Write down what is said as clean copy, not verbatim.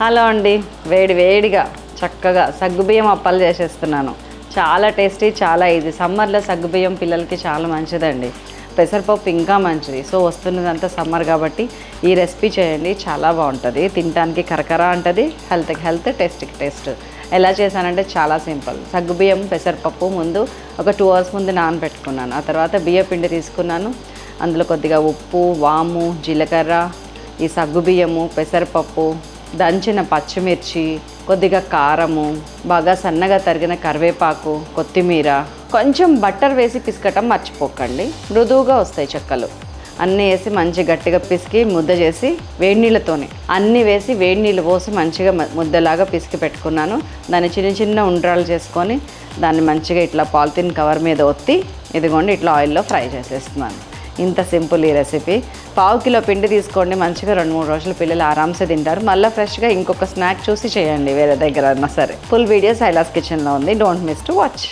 Hello అండి, వేడి వేడిగా చక్కగా సగ్గుబియ్యం అప్పాలు చేసేస్తున్నాను. చాలా టేస్టీ, చాలా ఈజీ. సమ్మర్లో సగ్గుబియ్యం పిల్లలకి చాలా మంచిదండి. పెసరపప్పు ఇంకా మంచిది. సో వస్తున్నదంతా సమ్మర్ కాబట్టి ఈ రెసిపీ చేయండి, చాలా బాగుంటుంది. తినడానికి కరకర అంటుంది, హెల్త్కి హెల్త్, టేస్ట్కి టేస్ట్. ఎలా చేశానంటే చాలా సింపుల్. సగ్గుబియ్యం పెసరపప్పు ముందు ఒక 2 hours ముందు నానబెట్టుకున్నాను. ఆ తర్వాత బియ్య పిండి తీసుకున్నాను. అందులో కొద్దిగా ఉప్పు, వాము, జీలకర్ర, ఈ సగ్గుబియ్యము, పెసరపప్పు, దంచిన పచ్చిమిర్చి, కొద్దిగా కారము, బాగా సన్నగా తరిగిన కరివేపాకు, కొత్తిమీర, కొంచెం బట్టర్ వేసి పిసకటం మర్చిపోకండి, మృదువుగా వస్తాయి చెక్కలు. అన్నీ వేసి మంచి గట్టిగా పిసికి ముద్ద చేసి వేడి నీళ్ళతోనే అన్నీ వేసి వేడి నీళ్ళు పోసి మంచిగా ముద్దలాగా పిసికి పెట్టుకున్నాను. దాన్ని చిన్న చిన్న ఉండ్రాలు చేసుకొని దాన్ని మంచిగా ఇట్లా పాలిథిన్ కవర్ మీద ఒత్తి ఇదిగోండి ఇట్లా ఆయిల్లో ఫ్రై చేసేస్తున్నాను. ఇంత సింపుల్ ఈ రెసిపీ. 1/4 కిలో పిండి తీసుకోండి, మంచిగా 2-3 రోజులు పిల్లలు ఆరామ్సే తింటారు. మళ్ళీ ఫ్రెష్గా ఇంకొక స్నాక్ చూసి చేయండి వేరే దగ్గర అన్నా సరే. ఫుల్ వీడియో సైలాస్ కిచెన్లో ఉంది, డోంట్ మిస్ టు వాచ్.